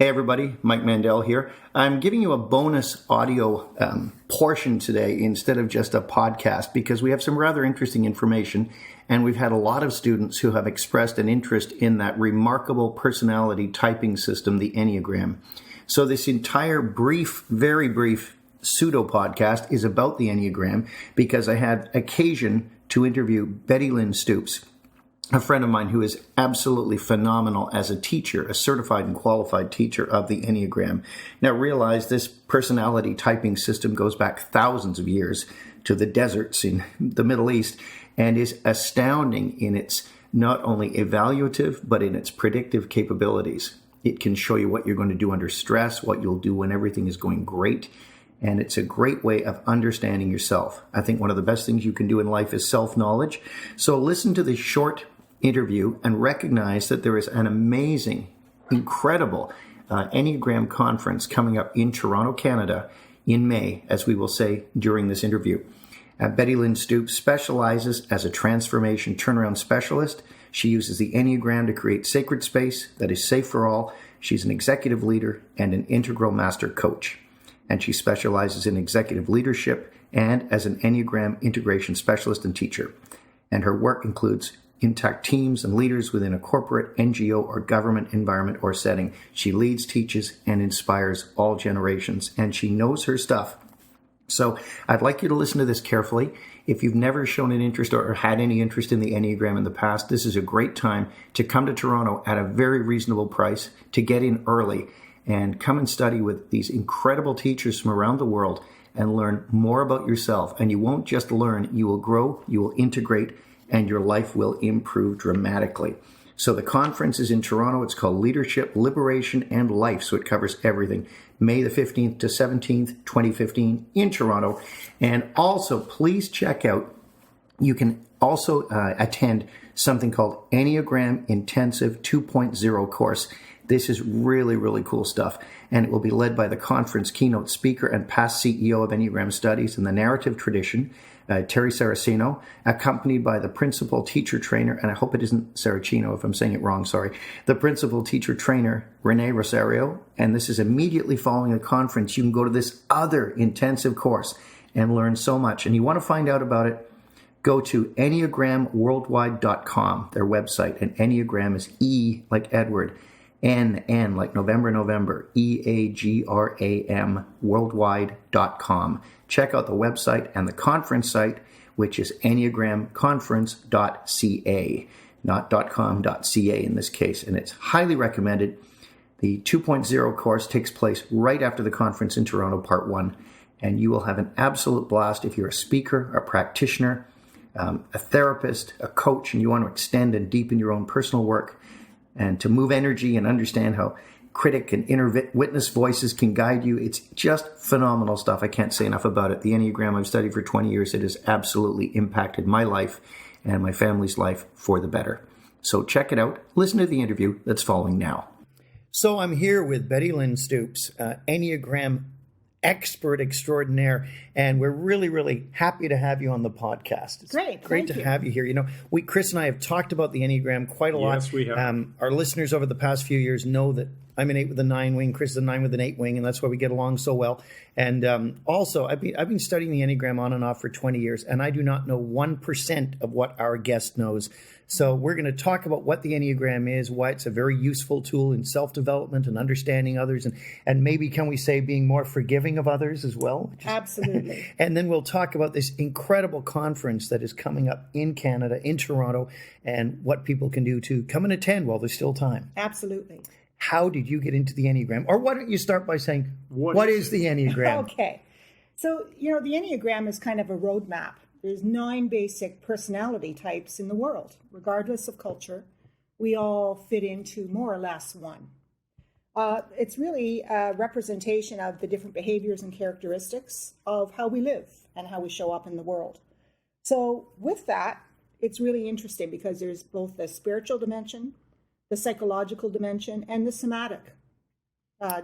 Hey everybody, Mike Mandel here. I'm giving you a bonus audio portion today instead of just a podcast because we have some rather interesting information, and we've had a lot of students who have expressed an interest in that remarkable personality typing system, the Enneagram. So this entire very brief pseudo podcast is about the Enneagram because I had occasion to interview Bettylynn Stoops, a friend of mine who is absolutely phenomenal as a teacher, a certified and qualified teacher of the Enneagram. Now realize this personality typing system goes back thousands of years to the deserts in the Middle East and is astounding in its not only evaluative, but in its predictive capabilities. It can show you what you're going to do under stress, what you'll do when everything is going great. And it's a great way of understanding yourself. I think one of the best things you can do in life is self-knowledge. So listen to this short interview and recognize that there is an amazing, incredible Enneagram conference coming up in Toronto, Canada in May, as we will say during this interview. Bettylynn Stoops specializes as a transformation turnaround specialist. She uses the Enneagram to create sacred space that is safe for all. She's an executive leader and an integral master coach. And she specializes in executive leadership and as an Enneagram integration specialist and teacher. And her work includes intact teams and leaders within a corporate, NGO, or government environment or setting. She leads, teaches, and inspires all generations, and she knows her stuff. So I'd like you to listen to this carefully. If you've never shown an interest or had any interest in the Enneagram in the past, this is a great time to come to Toronto at a very reasonable price, to get in early, and come and study with these incredible teachers from around the world and learn more about yourself. And you won't just learn, you will grow, you will integrate, and your life will improve dramatically. So the conference is in Toronto. It's called Leadership, Liberation, and Life. So it covers everything. May the 15th to 17th, 2015 in Toronto. And also, please check out, you can also attend something called Enneagram Intensive 2.0 course. This is really, really cool stuff. And it will be led by the conference keynote speaker and past CEO of Enneagram Studies in the narrative tradition, Terry Saracino, accompanied by the principal teacher trainer, and I hope it isn't Saracino if I'm saying it wrong, sorry, the principal teacher trainer, Renee Rosario. And this is immediately following the conference. You can go to this other intensive course and learn so much. And you want to find out about it, go to EnneagramWorldwide.com, their website. And Enneagram is E like Edward, N like November, EAGRAM worldwide.com. Check out the website and the conference site, which is enneagramconference.ca, not .com.ca in this case, and it's highly recommended. The 2.0 course takes place right after the conference in Toronto, Part 1, and you will have an absolute blast if you're a speaker, a practitioner, a therapist, a coach, and you want to extend and deepen your own personal work and to move energy and understand how critic and inner witness voices can guide you. It's just phenomenal stuff. I can't say enough about it. The Enneagram I've studied for 20 years. It has absolutely impacted my life and my family's life for the better. So check it out. Listen to the interview that's following now. So I'm here with Bettylynn Stoops, Enneagram expert extraordinaire, and we're really, really happy to have you on the podcast. It's great to have you here. You know, Chris and I have talked about the Enneagram quite a lot. Yes, we have. Our listeners over the past few years know that I'm an 8 with a 9 wing, Chris is a 9 with an 8 wing, and that's why we get along so well. And also, I've been studying the Enneagram on and off for 20 years, and I do not know 1% of what our guest knows. So we're going to talk about what the Enneagram is, why it's a very useful tool in self-development and understanding others, and maybe, can we say, being more forgiving of others as well? Absolutely. And then we'll talk about this incredible conference that is coming up in Canada, in Toronto, and what people can do to come and attend while there's still time. Absolutely. How did you get into the Enneagram? Or why don't you start by saying, what is the Enneagram? Okay. So, the Enneagram is kind of a roadmap. There's 9 basic personality types in the world. Regardless of culture, we all fit into more or less one. It's really a representation of the different behaviors and characteristics of how we live and how we show up in the world. So with that, it's really interesting because there's both the spiritual dimension, the psychological dimension, and the somatic.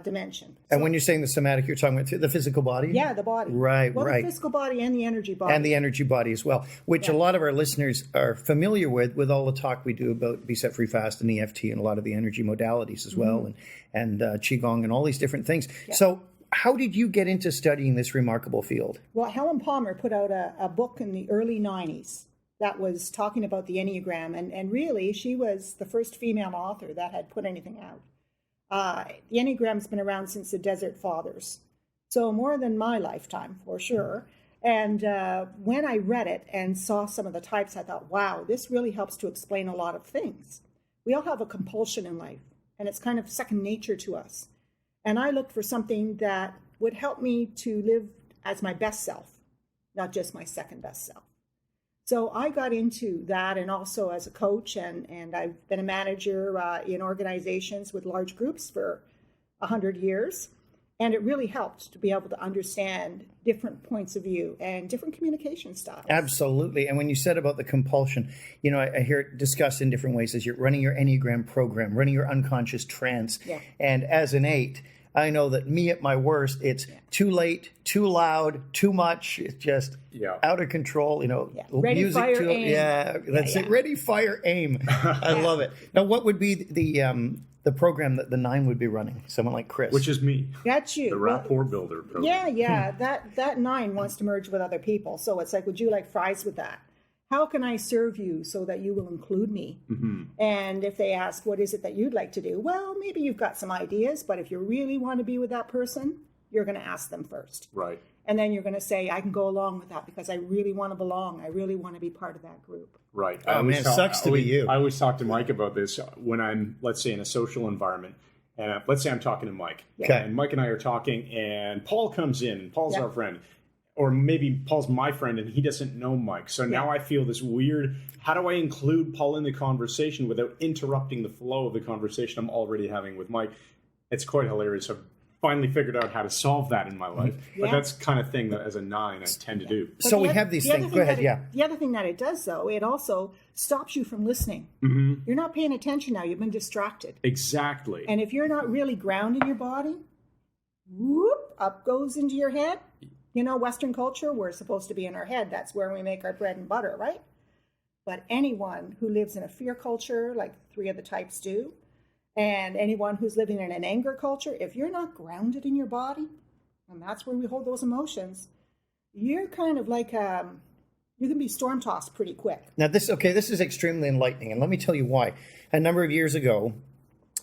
dimension. And when you're saying the somatic, you're talking about the physical body? Yeah, the body. Right, well, right. The physical body and the energy body. And the energy body as well, which a lot of our listeners are familiar with all the talk we do about Be Set Free Fast and EFT and a lot of the energy modalities as well, and Qigong and all these different things. Yeah. So how did you get into studying this remarkable field? Well, Helen Palmer put out a book in the early 90s that was talking about the Enneagram, and really she was the first female author that had put anything out. The Enneagram's been around since the Desert Fathers, so more than my lifetime, for sure. And when I read it and saw some of the types, I thought, wow, this really helps to explain a lot of things. We all have a compulsion in life, and it's kind of second nature to us. And I looked for something that would help me to live as my best self, not just my second best self. So I got into that, and also as a coach, and I've been a manager in organizations with large groups for 100 years. And it really helped to be able to understand different points of view and different communication styles. Absolutely. And when you said about the compulsion, you know, I hear it discussed in different ways as you're running your Enneagram program, running your unconscious trance. Yeah. And as an 8, I know that me at my worst, it's too late, too loud, too much. It's just out of control. You know, ready, music fire, too. aim. Yeah, that's it. Ready, fire, aim. I love it. Now, what would be the program that the 9 would be running? Someone like Chris, which is me. That's you. The rapport builder program. Yeah. That 9 wants to merge with other people. So it's like, would you like fries with that? How can I serve you so that you will include me? Mm-hmm. And if they ask, what is it that you'd like to do? Well, maybe you've got some ideas, but if you really want to be with that person, you're going to ask them first. Right. And then you're going to say, I can go along with that because I really want to belong. I really want to be part of that group. Right. Oh, man, it sucks to be you. I always talk to Mike about this when I'm, let's say, in a social environment. And let's say I'm talking to Mike. Okay. And Mike and I are talking, and Paul comes in, and Paul's our friend. Or maybe Paul's my friend and he doesn't know Mike. So now I feel this weird, how do I include Paul in the conversation without interrupting the flow of the conversation I'm already having with Mike? It's quite hilarious. I've finally figured out how to solve that in my life. But that's the kind of thing that as a 9 I tend to do. So we have these things. Go ahead, The other thing that it does, though, it also stops you from listening. Mm-hmm. You're not paying attention now. You've been distracted. Exactly. And if you're not really grounded in your body, whoop, up goes into your head. You know, Western culture, we're supposed to be in our head. That's where we make our bread and butter, right? But anyone who lives in a fear culture, like 3 of the types do, and anyone who's living in an anger culture, if you're not grounded in your body, and that's where we hold those emotions, you're kind of like, you can be storm tossed pretty quick. Now, this is extremely enlightening, and let me tell you why. A number of years ago,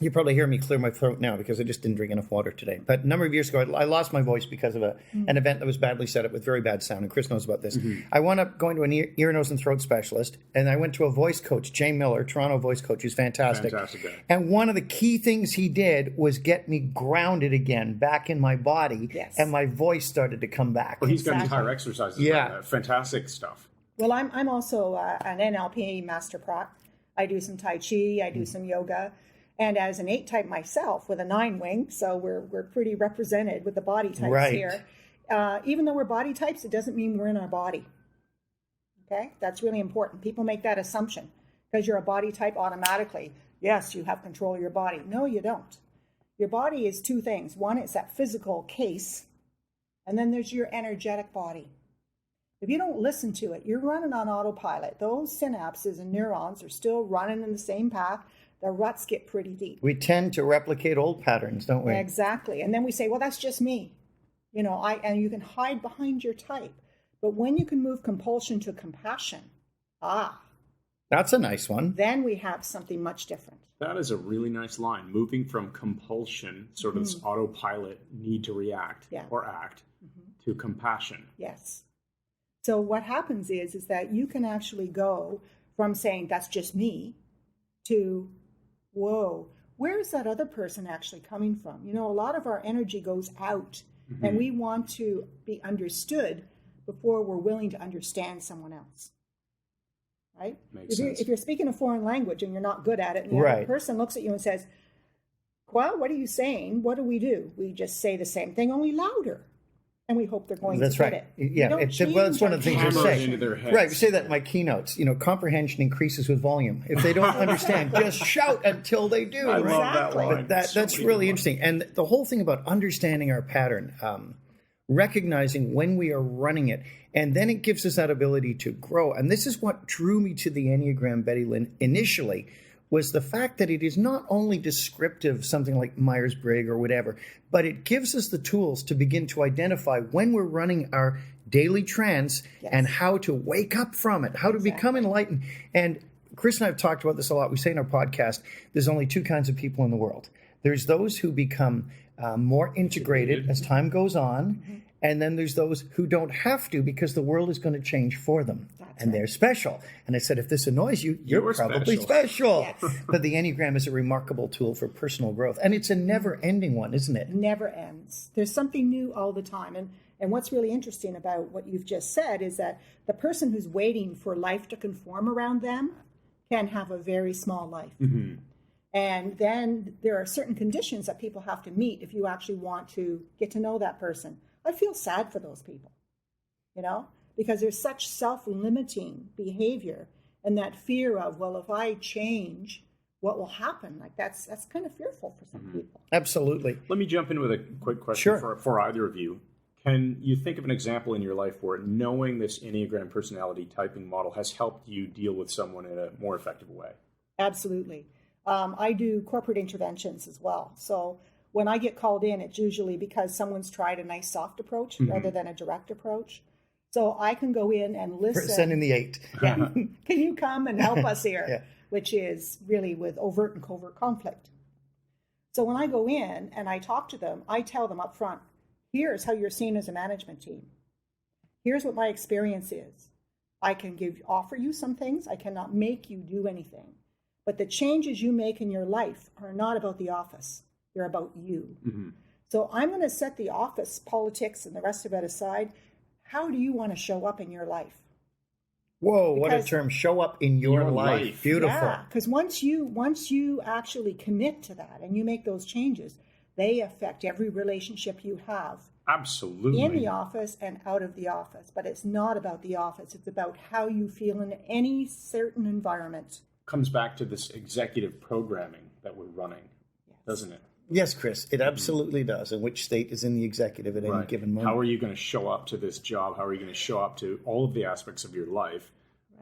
you probably hear me clear my throat now because I just didn't drink enough water today. But a number of years ago, I lost my voice because of an event that was badly set up with very bad sound, and Chris knows about this. Mm-hmm. I wound up going to an ear, nose, and throat specialist, and I went to a voice coach, Jay Miller, Toronto voice coach, who's fantastic. Fantastic guy. And one of the key things he did was get me grounded again, back in my body, and my voice started to come back. Well, he's got entire exercises. Yeah. Fantastic stuff. Well, I'm also an NLP master prac. I do some Tai Chi, I do some yoga. And as an 8 type myself with a 9 wing, so we're pretty represented with the body types here. Even though we're body types, it doesn't mean we're in our body. Okay? That's really important. People make that assumption. Because you're a body type automatically, yes, you have control of your body. No, you don't. Your body is 2 things. One, it's that physical case. And then there's your energetic body. If you don't listen to it, you're running on autopilot. Those synapses and neurons are still running in the same path. The ruts get pretty deep. We tend to replicate old patterns, don't we? Exactly. And then we say, well, that's just me. You know, and you can hide behind your type. But when you can move compulsion to compassion, that's a nice one. Then we have something much different. That is a really nice line. Moving from compulsion, sort of this autopilot need to react or act, to compassion. Yes. So what happens is that you can actually go from saying, that's just me, to, whoa, where is that other person actually coming from? You know, a lot of our energy goes out, and we want to be understood before we're willing to understand someone else. Right? Makes sense. If you're speaking a foreign language and you're not good at it, and the other person looks at you and says, well, what are you saying? What do? We just say the same thing, only louder. And we hope they're going That's to right. get it. Yeah, it's one of the things we Hammer it say. into their heads. Right, we say that in my keynotes. Comprehension increases with volume. If they don't understand, just shout until they do. I right? love that Exactly. line. That's really interesting. And the whole thing about understanding our pattern, recognizing when we are running it, and then it gives us that ability to grow. And this is what drew me to the Enneagram, Bettylynn, initially, was the fact that it is not only descriptive, something like Myers-Briggs or whatever, but it gives us the tools to begin to identify when we're running our daily trance and how to wake up from it, how to become enlightened. And Chris and I have talked about this a lot. We say in our podcast, there's only two kinds of people in the world. There's those who become more integrated as time goes on, and then there's those who don't have to because the world is going to change for them. They're special. And I said, if this annoys you, you're probably special. Yes. But the Enneagram is a remarkable tool for personal growth. And it's a never-ending one, isn't it? Never ends. There's something new all the time. And what's really interesting about what you've just said is that the person who's waiting for life to conform around them can have a very small life. Mm-hmm. And then there are certain conditions that people have to meet if you actually want to get to know that person. I feel sad for those people, because there's such self-limiting behavior and that fear of, well, if I change, what will happen? Like that's kind of fearful for some people. Absolutely. Let me jump in with a quick question Sure. for either of you. Can you think of an example in your life where knowing this Enneagram personality typing model has helped you deal with someone in a more effective way? Absolutely. I do corporate interventions as well. So when I get called in, it's usually because someone's tried a nice soft approach rather than a direct approach. So I can go in and listen. Send in the 8. Yeah. Can you come and help us here? Yeah. Which is really with overt and covert conflict. So when I go in and I talk to them, I tell them up front, here's how you're seen as a management team. Here's what my experience is. I can offer you some things. I cannot make you do anything. But the changes you make in your life are not about the office. They're about you. Mm-hmm. So I'm going to set the office politics and the rest of it aside. How do you want to show up in your life? Whoa, what a term. Show up in your life. Beautiful. Yeah, because once you actually commit to that and you make those changes, they affect every relationship you have. Absolutely. In the office and out of the office. But it's not about the office. It's about how you feel in any certain environment. Comes back to this executive programming that we're running, doesn't it? Yes, Chris, it absolutely does. And which state is in the executive at any given moment? How are you going to show up to this job? How are you going to show up to all of the aspects of your life?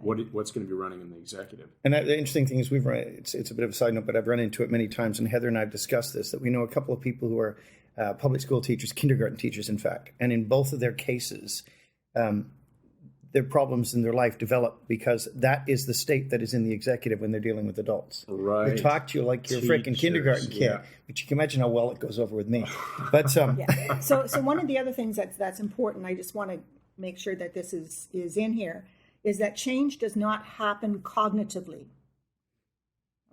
What's going to be running in the executive? And the interesting thing is it's a bit of a side note, but I've run into it many times, and Heather and I have discussed this, that we know a couple of people who are public school teachers, kindergarten teachers, in fact, and in both of their cases, their problems in their life develop because that is the state that is in the executive when they're dealing with adults. Right. They talk to you like you're a freaking kindergarten kid, but you can imagine how well it goes over with me. But So one of the other things that's important, I just want to make sure that this is in here, is that change does not happen cognitively.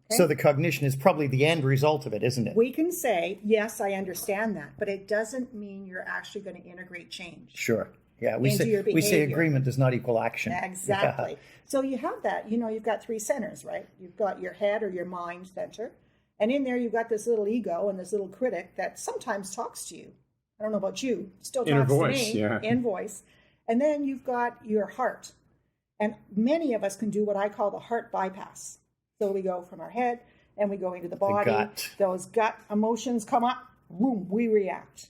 Okay? So the cognition is probably the end result of it, isn't it? We can say, yes, I understand that, but it doesn't mean you're actually going to integrate change. Sure. Yeah, we say agreement does not equal action. Exactly. Yeah. So you have that, you've got 3 centers, right? You've got your head or your mind center. And in there you've got this little ego and this little critic that sometimes talks to you. I don't know about you. Still talks to me. In voice. And then you've got your heart. And many of us can do what I call the heart bypass. So we go from our head and we go into the body. Those gut emotions come up. Boom, we react.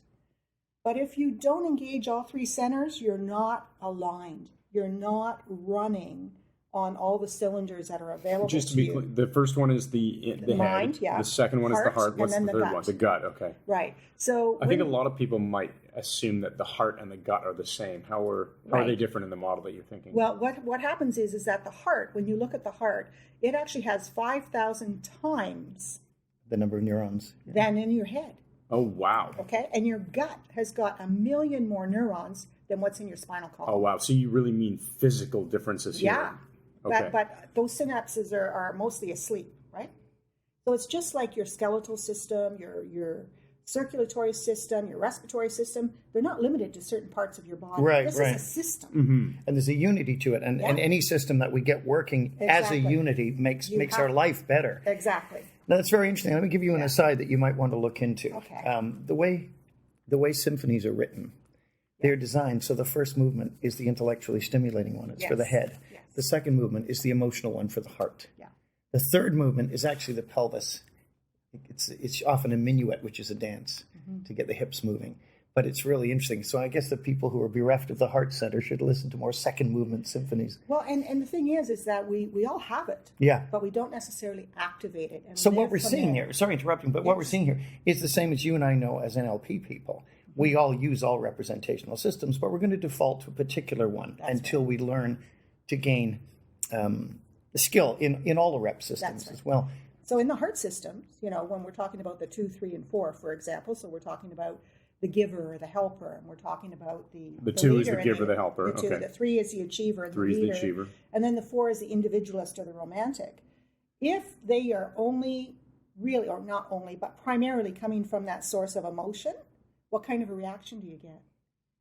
But if you don't engage all 3 centers, you're not aligned. You're not running on all the cylinders that are available to you. Just to be clear, the first one is the mind, head. Yeah. The second one is the heart. What's the third one? The gut, okay. Right. So I think a lot of people might assume that the heart and the gut are the same. How are they different in the model that you're thinking? Well, what happens is that the heart, when you look at the heart, it actually has 5,000 times the number of neurons than in your head. Oh, wow. Okay, and your gut has got 1 million more neurons than what's in your spinal column. Oh, wow. So you really mean physical differences here. Yeah. Okay. But those synapses are mostly asleep, right? So it's just like your skeletal system, your circulatory system, your respiratory system. They're not limited to certain parts of your body. Right, this is a system. Mm-hmm. And there's a unity to it. And any system that we get working as a unity makes our life better. Exactly. Now, that's very interesting. Let me give you an aside that you might want to look into. Okay. The way symphonies are written, They're designed, so the first movement is the intellectually stimulating one. It's for the head. Yes. The second movement is the emotional one for the heart. Yeah. The third movement is actually the pelvis. It's often a minuet, which is a dance to get the hips moving. But it's really interesting. So I guess the people who are bereft of the heart center should listen to more second movement symphonies. Well, and the thing is that we all have it. Yeah. But we don't necessarily activate it. And So what we're seeing here, sorry interrupting, but what we're seeing here is the same as you and I know as NLP people. We all use all representational systems, but we're going to default to a particular one until we learn to gain the skill in all the rep systems as well. So in the heart systems, when we're talking about the 2, 3, and 4, for example, so we're talking about the giver or the helper, and we're talking about the 2 is the giver, the helper. The 2, the 3 is the achiever, and 3 the leader, is the achiever, and then the 4 is the individualist or the romantic. If they are only really, or not only, but primarily coming from that source of emotion, what kind of a reaction do you get?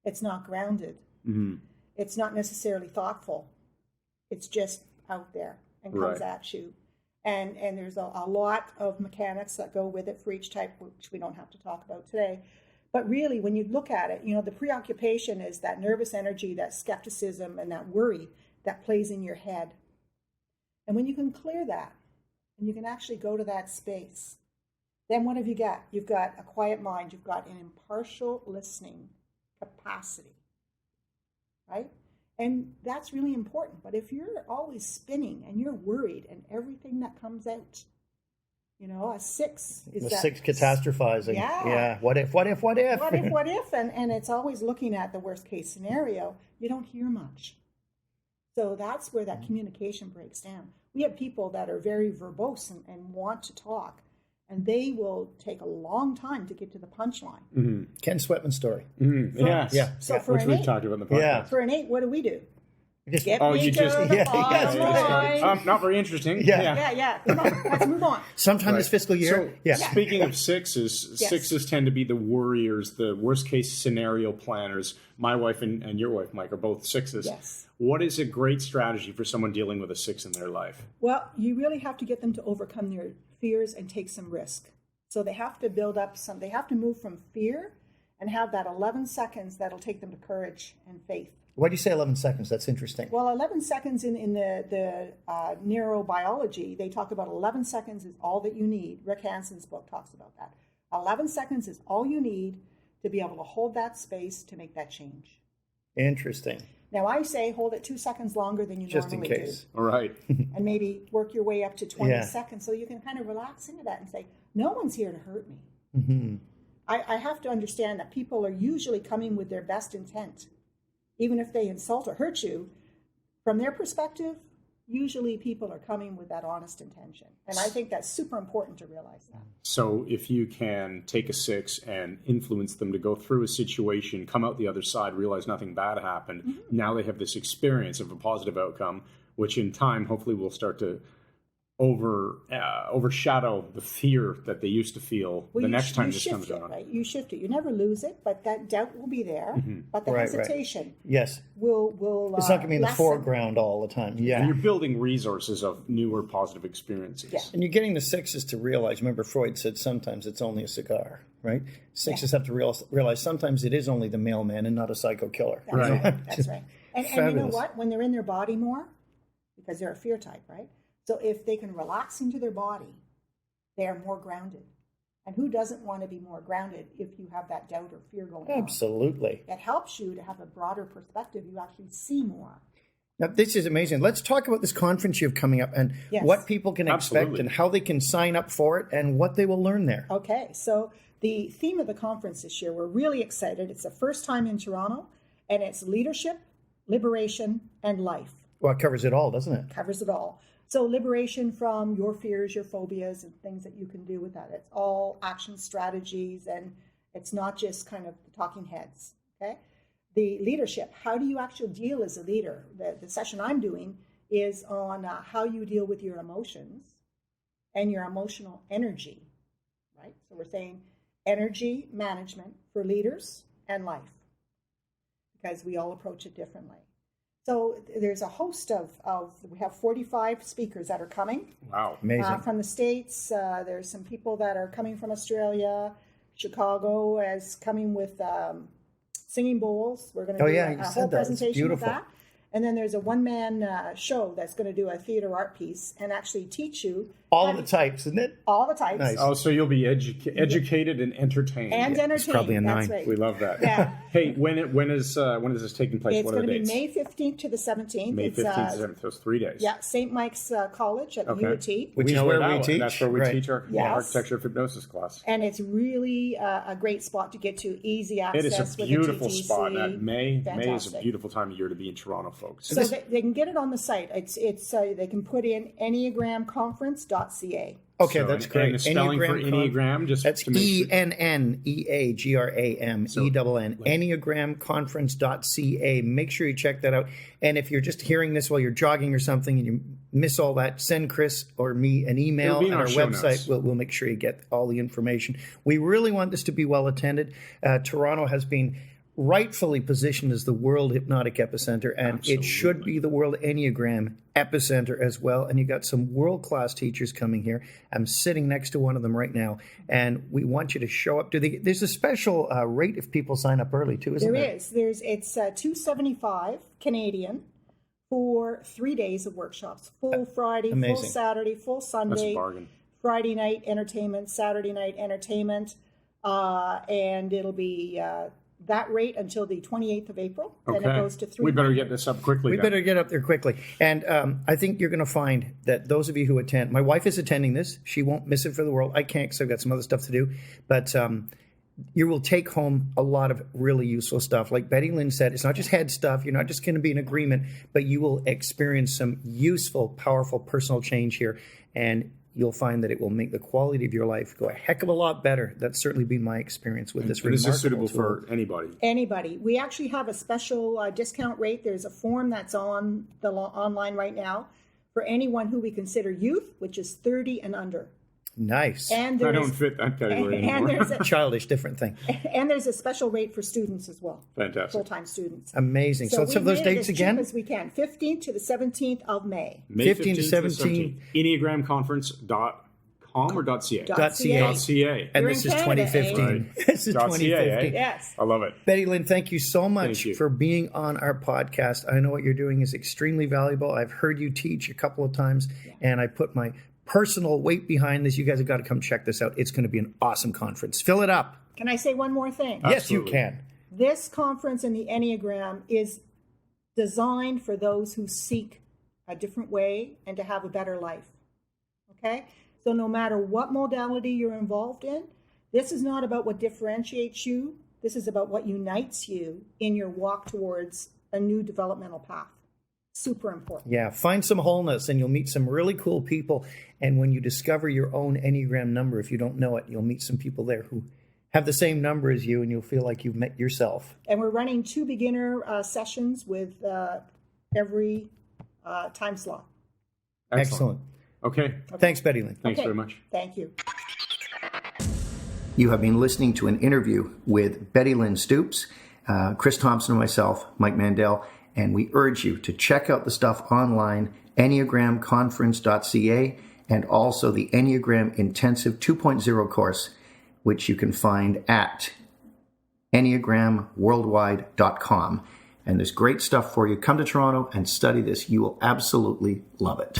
It's not grounded. Mm-hmm. It's not necessarily thoughtful. It's just out there and comes at you. And there's a lot of mechanics that go with it for each type, which we don't have to talk about today. But really, when you look at it, the preoccupation is that nervous energy, that skepticism, and that worry that plays in your head. And when you can clear that, and you can actually go to that space, then what have you got? You've got a quiet mind. You've got an impartial listening capacity, right? And that's really important. But if you're always spinning and you're worried and everything that comes out, a 6 is the that 6 catastrophizing. Yeah. What if? What if? And it's always looking at the worst case scenario. You don't hear much. So that's where that communication breaks down. We have people that are very verbose and want to talk, and they will take a long time to get to the punchline. Mm-hmm. Ken Sweatman's story. Mm-hmm. Yes. So for which an we've 8, talked about in the podcast. Yeah. For an 8, what do we do? Just, Get me to the bottom line. Not very interesting. Yeah. Come on, let's move on. Sometime this fiscal year. So, speaking of 6s, 6s tend to be the worriers, the worst case scenario planners. My wife and your wife, Mike, are both 6s. Yes. What is a great strategy for someone dealing with a 6 in their life? Well, you really have to get them to overcome their fears and take some risk. So they have to build up they have to move from fear and have that 11 seconds that'll take them to courage and faith. Why do you say 11 seconds? That's interesting. Well, 11 seconds in the neurobiology, they talk about 11 seconds is all that you need. Rick Hanson's book talks about that. 11 seconds is all you need to be able to hold that space to make that change. Interesting. Now, I say hold it 2 seconds longer than you just normally in case. do. All right. And maybe work your way up to 20 seconds so you can kind of relax into that and say, no one's here to hurt me. Mm-hmm. I have to understand that people are usually coming with their best intent. Even if they insult or hurt you, from their perspective, usually people are coming with that honest intention. And I think that's super important to realize that. So if you can take a 6 and influence them to go through a situation, come out the other side, realize nothing bad happened, now they have this experience of a positive outcome, which in time hopefully will start to overshadow the fear that they used to feel the next time this comes around. Right? You shift it. You never lose it, but that doubt will be there. Mm-hmm. But the hesitation will it's not going to be in the lessen. foreground all the time. Yeah. And you're building resources of newer positive experiences. Yeah. And you're getting the 6s to realize, remember Freud said sometimes it's only a cigar, right? 6s have to realize sometimes it is only the mailman and not a psycho killer. That's right. That's right. And you know what? When they're in their body more, because they're a fear type, right? So if they can relax into their body, they are more grounded. And who doesn't want to be more grounded if you have that doubt or fear going on? Absolutely. It helps you to have a broader perspective. You actually see more. Now, this is amazing. Let's talk about this conference you have coming up and what people can expect and how they can sign up for it and what they will learn there. Okay. So the theme of the conference this year, we're really excited. It's the first time in Toronto, and it's leadership, liberation, and life. Well, it covers it all, doesn't it? Covers it all. So liberation from your fears, your phobias, and things that you can do with that. It's all action strategies, and it's not just kind of the talking heads, okay? The leadership, how do you actually deal as a leader? The session I'm doing is on how you deal with your emotions and your emotional energy, right? So we're saying energy management for leaders and life, because we all approach it differently. So there's a host we have 45 speakers that are coming. Wow. Amazing. From the States. There's some people that are coming from Australia. Chicago is coming with singing bowls. We're going to do yeah, a you whole said that. It's presentation of beautiful. that. And then there's a one-man show that's going to do a theater art piece and actually teach you All the types, isn't it? all the types. Nice. Oh, so you'll be educated and entertained. And entertained. probably a That's 9. right. We love that. Yeah. Hey, when is this taking place? It's What are going the to be dates? May 15th to the 17th. May It's, 15th to 17th. So it's 3 days. Yeah, St. Mike's College at the U of T. Which We is know where that we one. teach. That's where we Right. teach our Yes. architecture of hypnosis class. And it's really a great spot to get to, easy access. It is a with beautiful the TTC. spot. And May is a Fantastic. beautiful time of year to be in Toronto, folks. So they can get it on the site. It's they can put in enneagramconference.ca. Okay, So, that's and great. the spelling for Enneagram, just That's to make sure. ENNEAGRAM, ENN, EnneagramConference.ca. Make sure you check that out. And if you're just hearing this while you're jogging or something and you miss all that, send Chris or me an email It'll be in on our our show website. notes. We'll make sure you get all the information. We really want this to be well attended. Toronto has been rightfully positioned as the world hypnotic epicenter, and it should be the world Enneagram epicenter as well. And you got some world-class teachers coming here. I'm sitting next to one of them right now, and we want you to show up. There's a special rate if people sign up early too, isn't there? It's $275 Canadian for 3 days of workshops. Full Friday, amazing. full Saturday, full Sunday. That's a bargain. Friday night entertainment, Saturday night entertainment, and it'll be that rate until the 28th of April. Then it goes to $300. We better get this up quickly. We then. better get up there quickly. And I think you're going to find that those of you who attend, my wife is attending this. She won't miss it for the world. I can't because I've got some other stuff to do. But you will take home a lot of really useful stuff. Like Bettylynn said, it's not just head stuff. You're not just going to be in agreement, but you will experience some useful, powerful personal change here. And you'll find that it will make the quality of your life go a heck of a lot better. That's certainly been my experience with this. And this is remarkable suitable tool. for anybody. Anybody. We actually have a special discount rate. There's a form that's on the online right now for anyone who we consider youth, which is 30 and under. Nice. And I there's, don't fit that category and anymore. Childish, different thing. and there's a special rate for students as well. Fantastic. Full-time students. Amazing. So let's we have those made it dates as again. cheap as we can. 15th to the 17th of May. May 15 to 15th 17. EnneagramConference.com or .ca? .ca. .ca. And You're this in is Canada, 2015. This is .ca, 2015. Yes. I love it. Bettylynn, thank you so much Thank you. for being on our podcast. I know what you're doing is extremely valuable. I've heard you teach a couple of times, and I put my personal weight behind this. You guys have got to come check this out. It's going to be an awesome conference. Fill it up. Can I say one more thing? Yes, you Absolutely. can. This conference in the Enneagram is designed for those who seek a different way and to have a better life. Okay? So no matter what modality you're involved in, this is not about what differentiates you. This is about what unites you in your walk towards a new developmental path. Super important. Yeah, find some wholeness and you'll meet some really cool people. And when you discover your own Enneagram number, if you don't know it, you'll meet some people there who have the same number as you and you'll feel like you've met yourself. And we're running 2 beginner sessions with every time slot. Excellent. Okay. Thanks, Bettylynn. Thanks Okay. very much. Thank you. You have been listening to an interview with Bettylynn Stoops, Chris Thompson and myself, Mike Mandel, and we urge you to check out the stuff online, EnneagramConference.ca, and also the Enneagram Intensive 2.0 course, which you can find at EnneagramWorldwide.com. And there's great stuff for you. Come to Toronto and study this. You will absolutely love it.